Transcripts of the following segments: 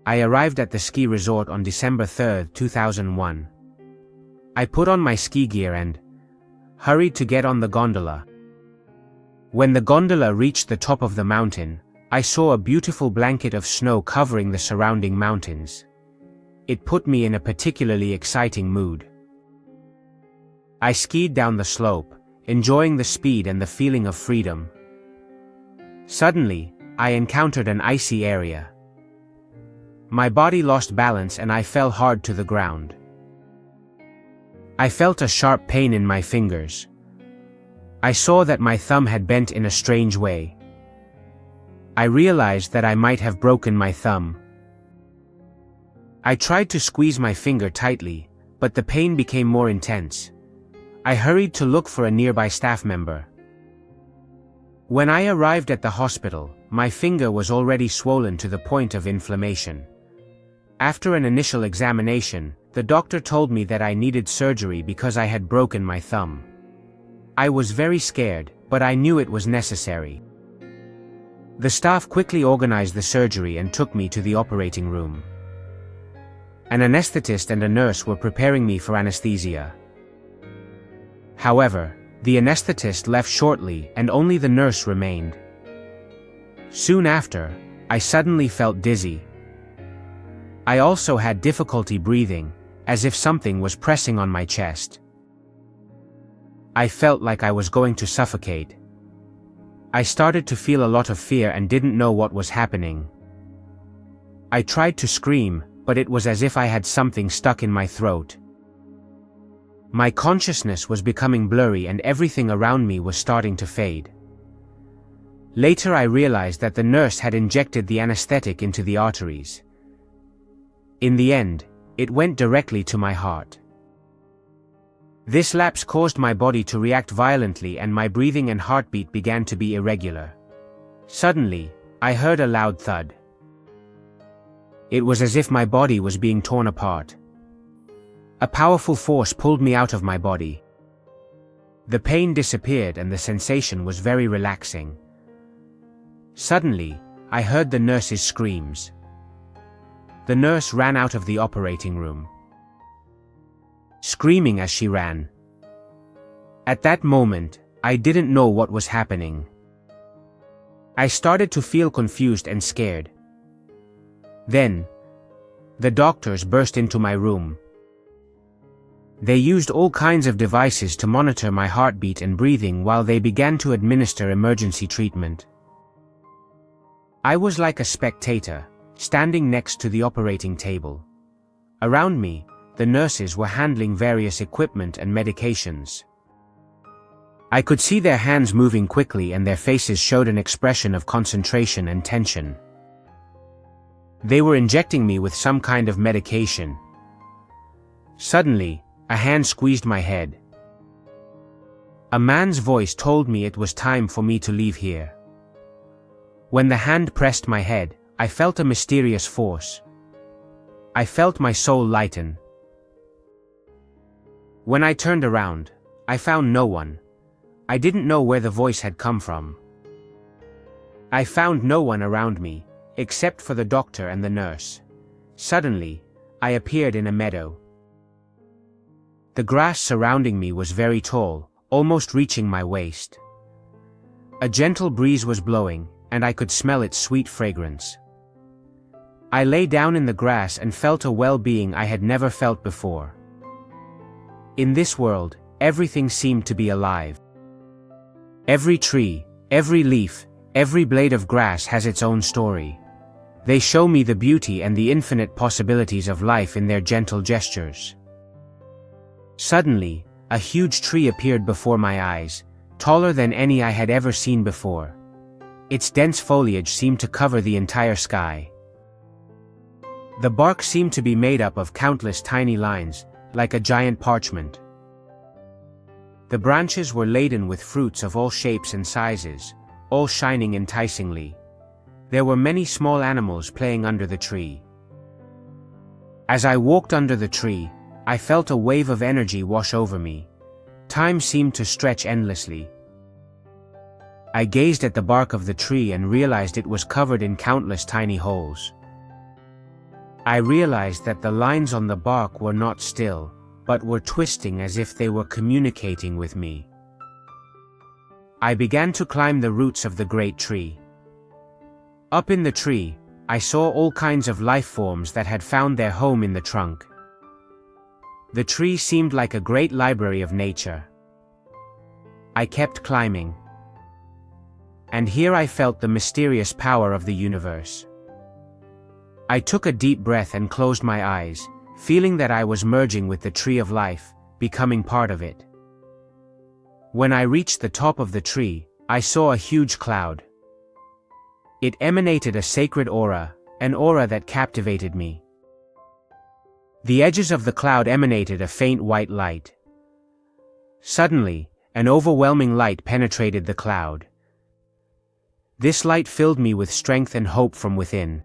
I arrived at the ski resort on December 3, 2001. I put on my ski gear and hurried to get on the gondola. When the gondola reached the top of the mountain, I saw a beautiful blanket of snow covering the surrounding mountains. It put me in a particularly exciting mood. I skied down the slope, enjoying the speed and the feeling of freedom. Suddenly, I encountered an icy area. My body lost balance and I fell hard to the ground. I felt a sharp pain in my fingers. I saw that my thumb had bent in a strange way. I realized that I might have broken my thumb. I tried to squeeze my finger tightly, but the pain became more intense. I hurried to look for a nearby staff member. When I arrived at the hospital, my finger was already swollen to the point of inflammation. After an initial examination, the doctor told me that I needed surgery because I had broken my thumb. I was very scared, but I knew it was necessary. The staff quickly organized the surgery and took me to the operating room. An anesthetist and a nurse were preparing me for anesthesia. However, the anesthetist left shortly and only the nurse remained. Soon after, I suddenly felt dizzy. I also had difficulty breathing, as if something was pressing on my chest. I felt like I was going to suffocate. I started to feel a lot of fear and didn't know what was happening. I tried to scream, but it was as if I had something stuck in my throat. My consciousness was becoming blurry and everything around me was starting to fade. Later I realized that the nurse had injected the anesthetic into the arteries. In the end, it went directly to my heart. This lapse caused my body to react violently and my breathing and heartbeat began to be irregular. Suddenly, I heard a loud thud. It was as if my body was being torn apart. A powerful force pulled me out of my body. The pain disappeared and the sensation was very relaxing. Suddenly, I heard the nurse's screams. The nurse ran out of the operating room, screaming as she ran. At that moment, I didn't know what was happening. I started to feel confused and scared. Then, the doctors burst into my room. They used all kinds of devices to monitor my heartbeat and breathing while they began to administer emergency treatment. I was like a spectator, standing next to the operating table. Around me, the nurses were handling various equipment and medications. I could see their hands moving quickly and their faces showed an expression of concentration and tension. They were injecting me with some kind of medication. Suddenly, a hand squeezed my head. A man's voice told me it was time for me to leave here. When the hand pressed my head, I felt a mysterious force. I felt my soul lighten. When I turned around, I found no one. I didn't know where the voice had come from. I found no one around me, except for the doctor and the nurse. Suddenly, I appeared in a meadow. The grass surrounding me was very tall, almost reaching my waist. A gentle breeze was blowing, and I could smell its sweet fragrance. I lay down in the grass and felt a well-being I had never felt before. In this world, everything seemed to be alive. Every tree, every leaf, every blade of grass has its own story. They show me the beauty and the infinite possibilities of life in their gentle gestures. Suddenly, a huge tree appeared before my eyes, taller than any I had ever seen before. Its dense foliage seemed to cover the entire sky. The bark seemed to be made up of countless tiny lines, like a giant parchment. The branches were laden with fruits of all shapes and sizes, all shining enticingly. There were many small animals playing under the tree. As I walked under the tree, I felt a wave of energy wash over me. Time seemed to stretch endlessly. I gazed at the bark of the tree and realized it was covered in countless tiny holes. I realized that the lines on the bark were not still, but were twisting as if they were communicating with me. I began to climb the roots of the great tree. Up in the tree, I saw all kinds of life forms that had found their home in the trunk. The tree seemed like a great library of nature. I kept climbing. And here I felt the mysterious power of the universe. I took a deep breath and closed my eyes, feeling that I was merging with the tree of life, becoming part of it. When I reached the top of the tree, I saw a huge cloud. It emanated a sacred aura, an aura that captivated me. The edges of the cloud emanated a faint white light. Suddenly, an overwhelming light penetrated the cloud. This light filled me with strength and hope from within.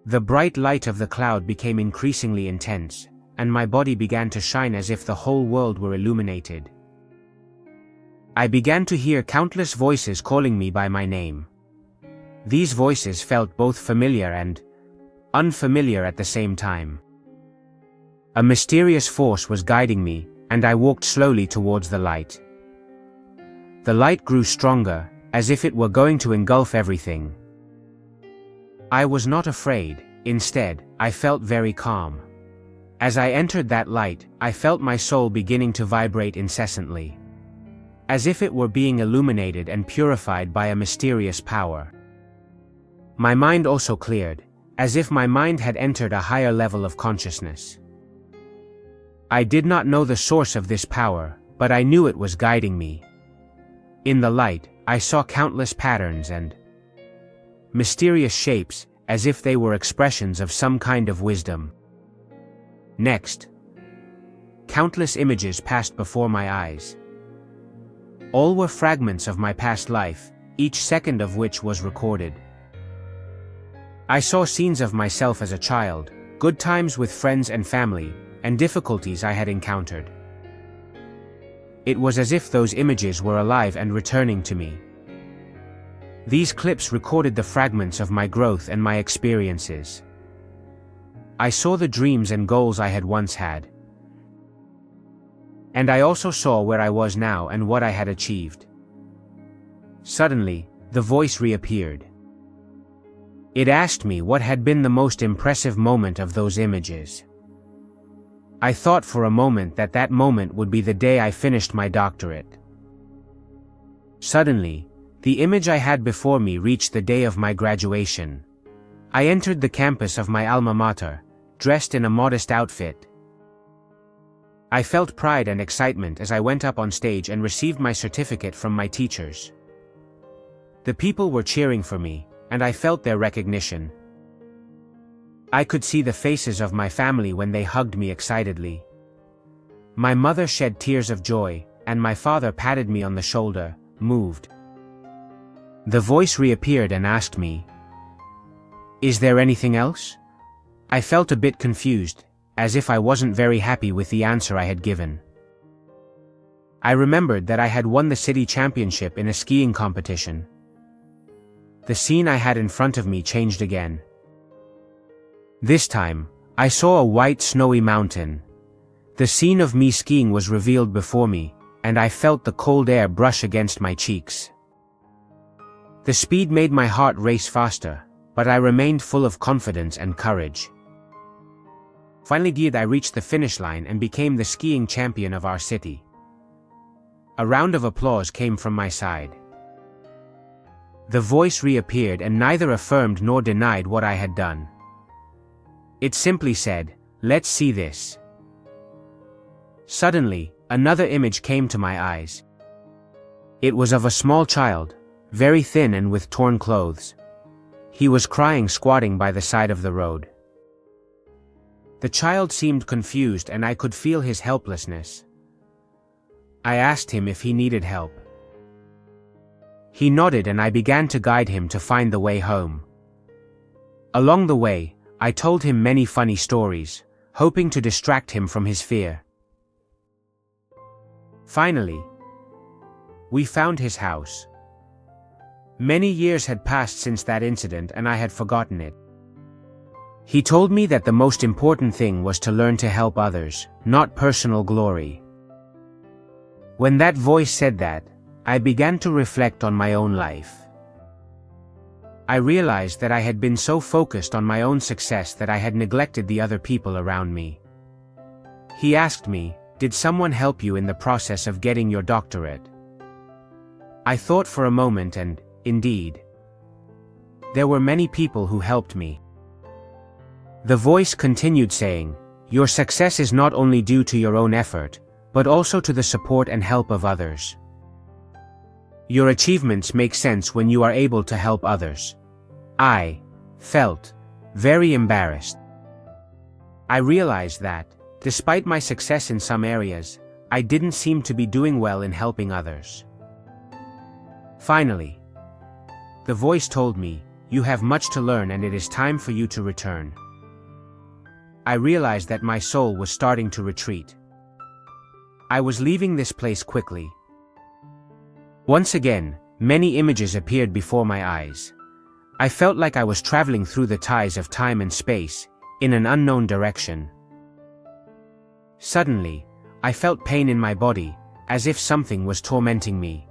The bright light of the cloud became increasingly intense, and my body began to shine as if the whole world were illuminated. I began to hear countless voices calling me by my name. These voices felt both familiar and unfamiliar at the same time. A mysterious force was guiding me, and I walked slowly towards the light. The light grew stronger, as if it were going to engulf everything. I was not afraid, instead, I felt very calm. As I entered that light, I felt my soul beginning to vibrate incessantly, as if it were being illuminated and purified by a mysterious power. My mind also cleared, as if my mind had entered a higher level of consciousness. I did not know the source of this power, but I knew it was guiding me. In the light, I saw countless patterns and mysterious shapes, as if they were expressions of some kind of wisdom. Next, countless images passed before my eyes. All were fragments of my past life, each second of which was recorded. I saw scenes of myself as a child, good times with friends and family, and difficulties I had encountered. It was as if those images were alive and returning to me. These clips recorded the fragments of my growth and my experiences. I saw the dreams and goals I had once had. And I also saw where I was now and what I had achieved. Suddenly, the voice reappeared. It asked me what had been the most impressive moment of those images. I thought for a moment that that moment would be the day I finished my doctorate. Suddenly, the image I had before me reached the day of my graduation. I entered the campus of my alma mater, dressed in a modest outfit. I felt pride and excitement as I went up on stage and received my certificate from my teachers. The people were cheering for me, and I felt their recognition. I could see the faces of my family when they hugged me excitedly. My mother shed tears of joy, and my father patted me on the shoulder, moved. The voice reappeared and asked me, "Is there anything else?" I felt a bit confused, as if I wasn't very happy with the answer I had given. I remembered that I had won the city championship in a skiing competition. The scene I had in front of me changed again. This time, I saw a white snowy mountain. The scene of me skiing was revealed before me, and I felt the cold air brush against my cheeks. The speed made my heart race faster, but I remained full of confidence and courage. Finally, I reached the finish line and became the skiing champion of our city. A round of applause came from my side. The voice reappeared and neither affirmed nor denied what I had done. It simply said, "Let's see this." Suddenly, another image came to my eyes. It was of a small child, very thin and with torn clothes. He was crying squatting by the side of the road. The child seemed confused and I could feel his helplessness. I asked him if he needed help. He nodded and I began to guide him to find the way home. Along the way, I told him many funny stories, hoping to distract him from his fear. Finally, we found his house. Many years had passed since that incident and I had forgotten it. He told me that the most important thing was to learn to help others, not personal glory. When that voice said that, I began to reflect on my own life. I realized that I had been so focused on my own success that I had neglected the other people around me. He asked me, "Did someone help you in the process of getting your doctorate?" I thought for a moment and, indeed, there were many people who helped me. The voice continued saying, "Your success is not only due to your own effort, but also to the support and help of others. Your achievements make sense when you are able to help others." I felt very embarrassed. I realized that, despite my success in some areas, I didn't seem to be doing well in helping others. Finally, the voice told me, "You have much to learn and it is time for you to return." I realized that my soul was starting to retreat. I was leaving this place quickly. Once again, many images appeared before my eyes. I felt like I was traveling through the ties of time and space, in an unknown direction. Suddenly, I felt pain in my body, as if something was tormenting me.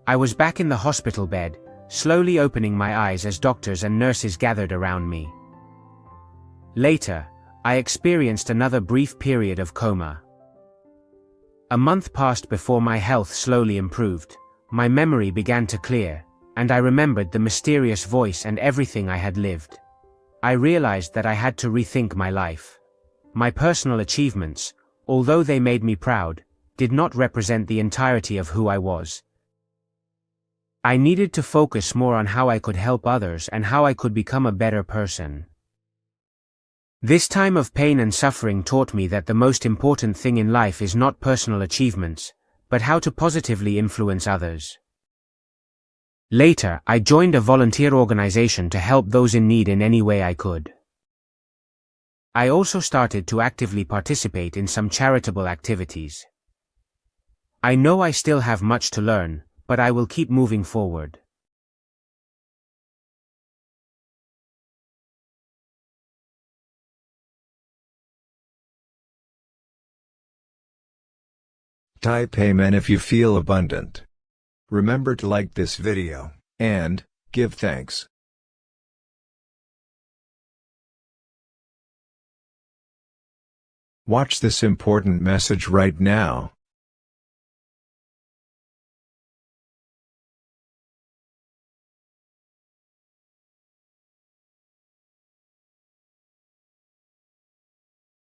I was back in the hospital bed, slowly opening my eyes as doctors and nurses gathered around me. Later, I experienced another brief period of coma. A month passed before my health slowly improved. My memory began to clear, and I remembered the mysterious voice and everything I had lived. I realized that I had to rethink my life. My personal achievements, although they made me proud, did not represent the entirety of who I was. I needed to focus more on how I could help others and how I could become a better person. This time of pain and suffering taught me that the most important thing in life is not personal achievements, but how to positively influence others. Later, I joined a volunteer organization to help those in need in any way I could. I also started to actively participate in some charitable activities. I know I still have much to learn, but I will keep moving forward. Type Amen if you feel abundant. Remember to like this video, and give thanks. Watch this important message right now.